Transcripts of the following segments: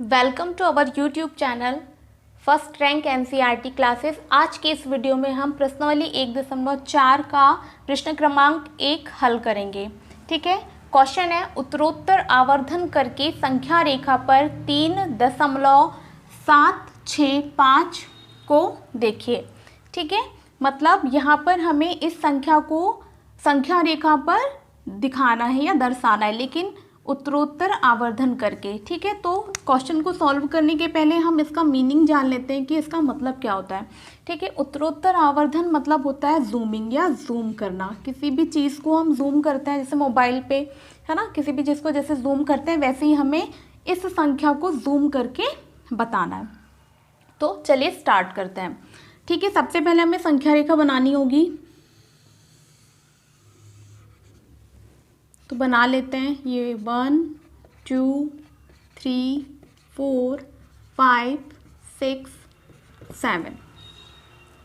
Welcome to our YouTube channel first rank NCERT classes. आज के इस वीडियो में हम प्रश्नावली 1.4 का प्रश्न क्रमांक 1 हल करेंगे। ठीक है, क्वेश्चन है उत्तरोत्तर आवर्धन करके संख्या रेखा पर 3.765 को देखिए। ठीक है, मतलब यहाँ पर हमें इस संख्या को संख्या रेखा पर दिखाना है या दर्शाना है, लेकिन उत्तरोत्तर आवर्धन करके। ठीक है, तो क्वेश्चन को सॉल्व करने के पहले हम इसका मीनिंग जान लेते हैं कि इसका मतलब क्या होता है। ठीक है, उत्तरोत्तर आवर्धन मतलब होता है जूमिंग या जूम करना। किसी भी चीज़ को हम जूम करते हैं, जैसे मोबाइल पे है ना, किसी भी चीज़ को जैसे जूम करते हैं वैसे ही हमें इस संख्या को जूम करके बताना है। तो चलिए स्टार्ट करते हैं। ठीक है, सबसे पहले हमें संख्या रेखा बनानी होगी, तो बना लेते हैं। ये 1 2 3 4 5 6 7।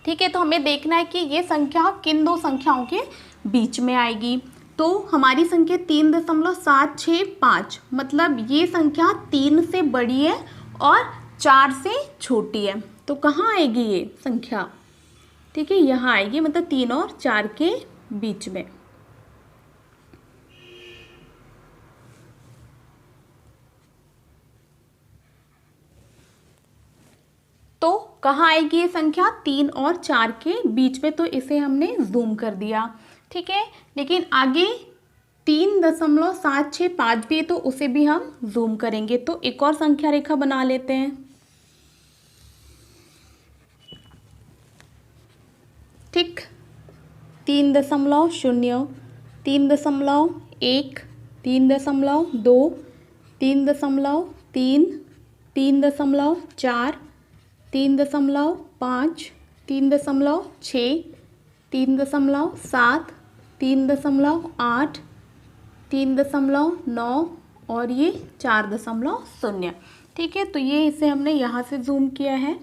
ठीक है, तो हमें देखना है कि ये संख्या किन दो संख्याओं के बीच में आएगी। तो हमारी संख्या 3.765, मतलब ये संख्या 3 से बड़ी है और 4 से छोटी है। तो कहाँ आएगी ये संख्या? ठीक है, यहाँ आएगी, मतलब 3 और 4 के बीच में। तो कहाँ आएगी ये संख्या? 3 और 4 के बीच में, तो इसे हमने जूम कर दिया। ठीक है, लेकिन आगे 3.765 भी है, तो उसे भी हम जूम करेंगे। तो एक और संख्या रेखा बना लेते हैं। ठीक, 3.0 3.1 3.2 3.3 3.4 3.5 3.6 3.7 3.8 3.9 और ये 4.0। ठीक है, तो ये इसे हमने यहाँ से जूम किया है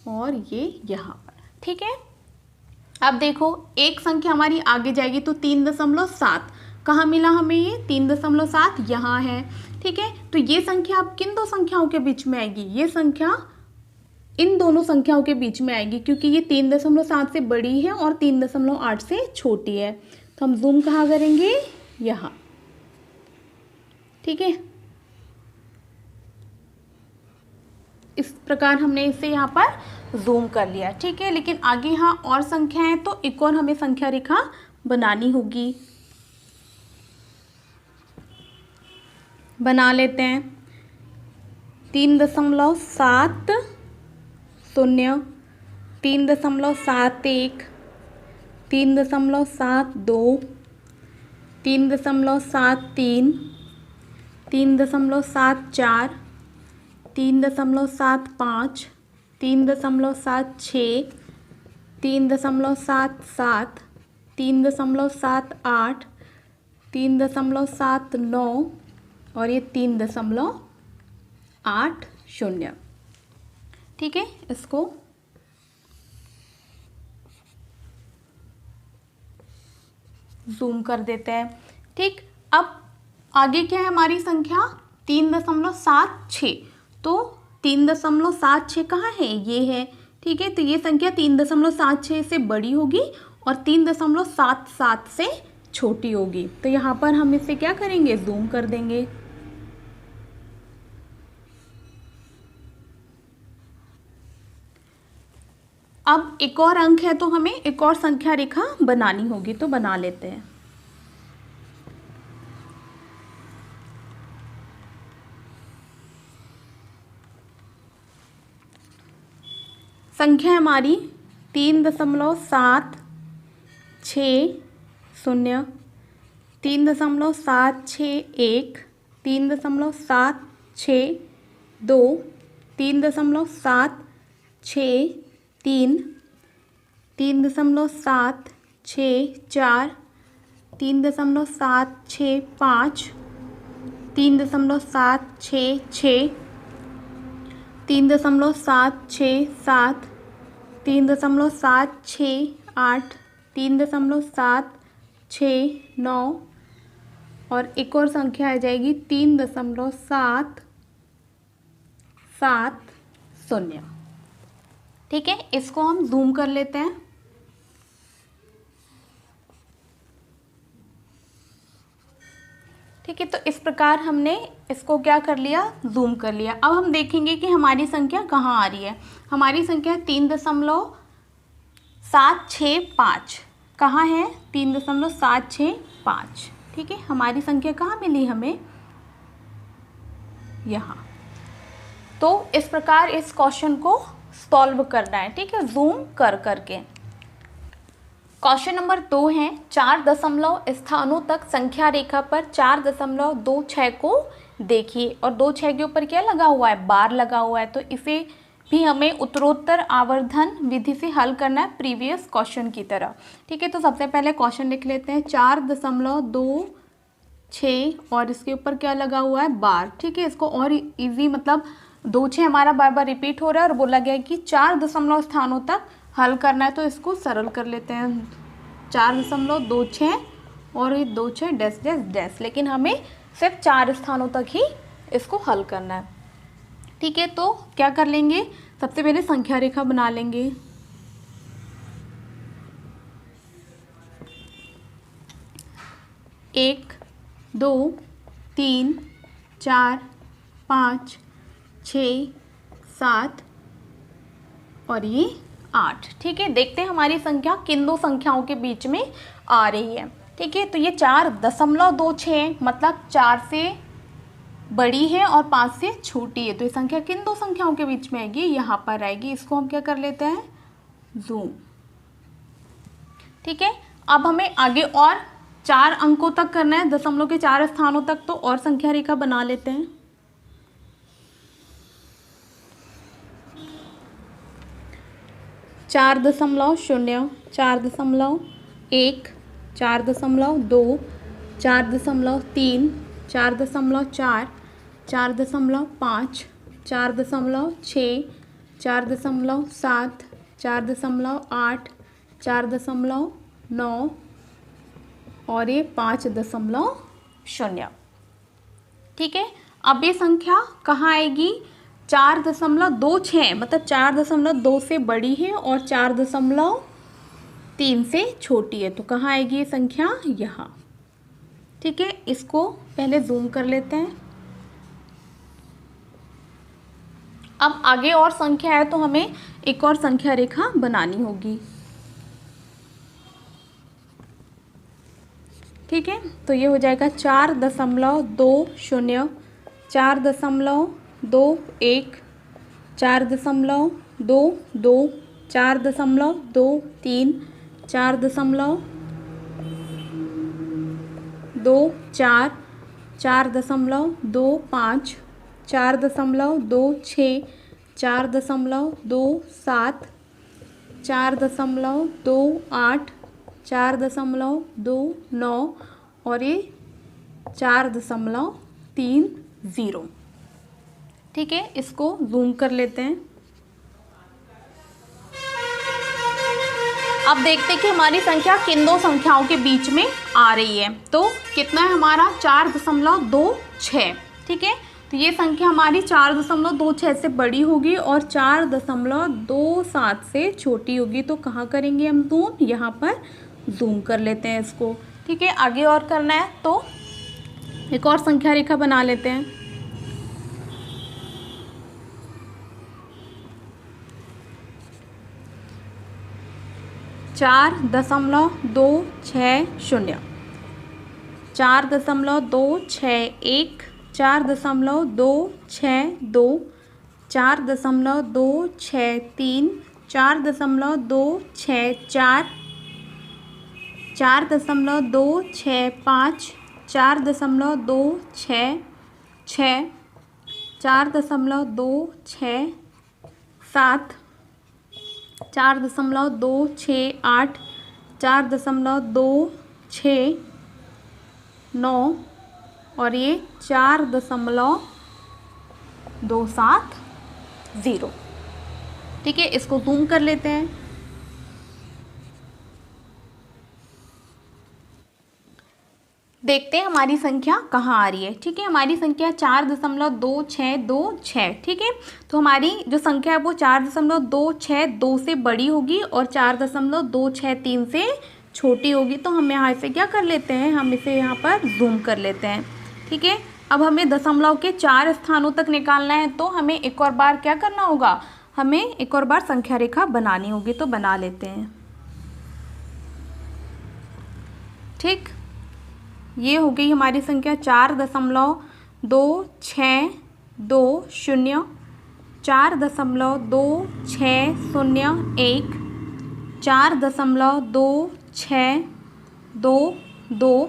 और ये यहाँ पर। ठीक है, अब देखो एक संख्या हमारी आगे जाएगी, तो 3.7 कहाँ मिला हमें? ये 3.7 यहाँ है। ठीक है, तो ये संख्या अब किन दो संख्याओं के बीच में आएगी? ये संख्या इन दोनों संख्याओं के बीच में आएगी, क्योंकि ये 3.7 से बड़ी है और 3.8 से छोटी है। तो हम जूम कहाँ करेंगे? यहाँ। ठीक है, इस प्रकार हमने इसे यहाँ पर जूम कर लिया। ठीक है, लेकिन आगे यहाँ और संख्या है, तो एक और हमें संख्या रेखा बनानी होगी। बना लेते हैं। 3.7 0 3.71 3.72 3.73 3.74 3.75 3.76 3.77 3.78 3.79 और ये 3.80। ठीक है, इसको जूम कर देते हैं। ठीक, अब आगे क्या है हमारी संख्या? 3.76। तो 3.76 कहाँ है? ये है। ठीक है, तो ये संख्या 3.76 से बड़ी होगी और 3.77 से छोटी होगी। तो यहाँ पर हम इसे क्या करेंगे? जूम कर देंगे। अब एक और अंक है, तो हमें एक और संख्या रेखा बनानी होगी, तो बना लेते हैं। संख्या हमारी 3.760 3.761 3.762 3.763 3.764 3.765 3.766 3.767 3.768 3.769 और एक और संख्या आ जाएगी 3.7 0। ठीक है, इसको हम जूम कर लेते हैं। ठीक है, तो इस प्रकार हमने इसको क्या कर लिया, जूम कर लिया। अब हम देखेंगे कि हमारी संख्या कहाँ आ रही है। हमारी संख्या 3.765 कहाँ है, 3.765। ठीक है, हमारी संख्या कहाँ मिली हमें, यहाँ। तो इस प्रकार इस क्वेश्चन को सॉल्व करना है। ठीक है, जूम कर करके। क्वेश्चन नंबर 2 है, 4 दशमलव स्थानों तक संख्या रेखा पर 4.26 को देखिए। और 26 के ऊपर क्या लगा हुआ है, बार लगा हुआ है। तो इसे भी हमें उत्तरोत्तर आवर्धन विधि से हल करना है, प्रीवियस क्वेश्चन की तरह। ठीक है, तो सबसे पहले क्वेश्चन लिख लेते हैं, 4.26 और इसके ऊपर क्या लगा हुआ है, बार। ठीक है, इसको और इजी, मतलब 2-6 हमारा बार बार रिपीट हो रहा है और बोला गया है कि 4 दशमलव स्थानों तक हल करना है। तो इसको सरल कर लेते हैं, 4.26 और ये 26 डैश डैश डैश, लेकिन हमें सिर्फ 4 स्थानों तक ही इसको हल करना है। ठीक है, तो क्या कर लेंगे, सबसे पहले संख्या रेखा बना लेंगे। एक, 2, 3, 4, 5, 6, 7 और ये 8। ठीक है, देखते हैं हमारी संख्या किन दो संख्याओं के बीच में आ रही है। ठीक है, तो ये 4.26 मतलब 4 से बड़ी है और 5 से छोटी है। तो ये संख्या किन दो संख्याओं के बीच में आएगी, यहाँ पर आएगी। इसको हम क्या कर लेते हैं, जूम। ठीक है, अब हमें आगे और 4 अंकों तक करना है, दशमलव के 4 स्थानों तक। तो और संख्या रेखा बना लेते हैं। 4.0, 4.1, 4.2, 4.3, 4.4, 4.5, 4.6, 4.7, 4.8, 4.9 और ये 5.0। ठीक है, अब ये संख्या कहाँ आएगी, 4.26 मतलब 4.2 से बड़ी है और 4.3 से छोटी है। तो कहाँ आएगी ये संख्या, यहाँ। ठीक है, इसको पहले जूम कर लेते हैं। अब आगे और संख्या है तो हमें एक और संख्या रेखा बनानी होगी। ठीक है, तो ये हो जाएगा 4.20, 4.21, 4.22, 4.23, 4.24, 4.25, 4.26, 4.27, 4.28, 4.29 और ये 4.30। ठीक है, इसको जूम कर लेते हैं। अब देखते हैं कि हमारी संख्या किन दो संख्याओं के बीच में आ रही है। तो कितना है हमारा, 4.26। ठीक है, तो ये संख्या हमारी 4.26 से बड़ी होगी और 4.27 से छोटी होगी। तो कहाँ करेंगे हम जूम, यहाँ पर जूम कर लेते हैं इसको। ठीक है, आगे और करना है तो एक और संख्या रेखा बना लेते हैं। 4.260, 4.261, 4.262, 4.263, 4.264, 4.265, 4.266, 4.267, 4.268, 4.269 और ये 4.270। ठीक है, इसको जूम कर लेते हैं। देखते हैं हमारी संख्या कहाँ आ रही है। ठीक है, हमारी संख्या 4.2626, ठीक है। तो हमारी जो संख्या है वो 4.262 से बड़ी होगी और 4.263 से छोटी होगी। तो हम यहाँ से क्या कर लेते हैं, हम इसे यहाँ पर जूम कर लेते हैं। ठीक है, अब हमें दशमलव के 4 स्थानों तक निकालना है, तो हमें एक और बार क्या करना होगा, हमें एक और बार संख्या रेखा बनानी होगी। तो बना लेते हैं। ठीक, ये हो गई हमारी संख्या 4.2620, 4.2601, 4.2622,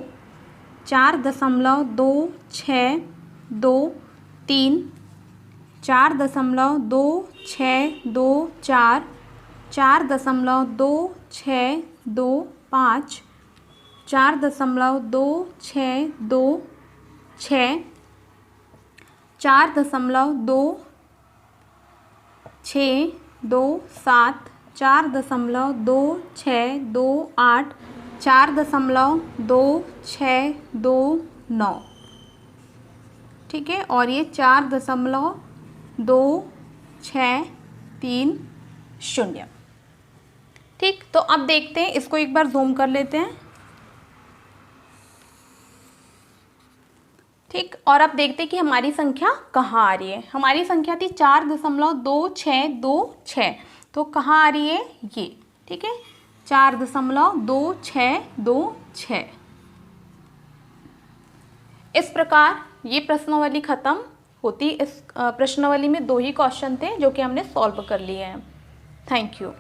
4.2623, 4.2624, 4.2625, 4.2626, 4.2627, 4.2628, 4.2629। ठीक है, और ये 4.2630। ठीक, तो अब देखते हैं, इसको एक बार जूम कर लेते हैं। ठीक, और अब देखते हैं कि हमारी संख्या कहाँ आ रही है। हमारी संख्या थी 4.2626, तो कहाँ आ रही है ये। ठीक है, 4.2626। इस प्रकार ये प्रश्नावली खत्म होती। इस प्रश्नावली में 2 ही क्वेश्चन थे जो कि हमने सॉल्व कर लिए हैं। Thank you.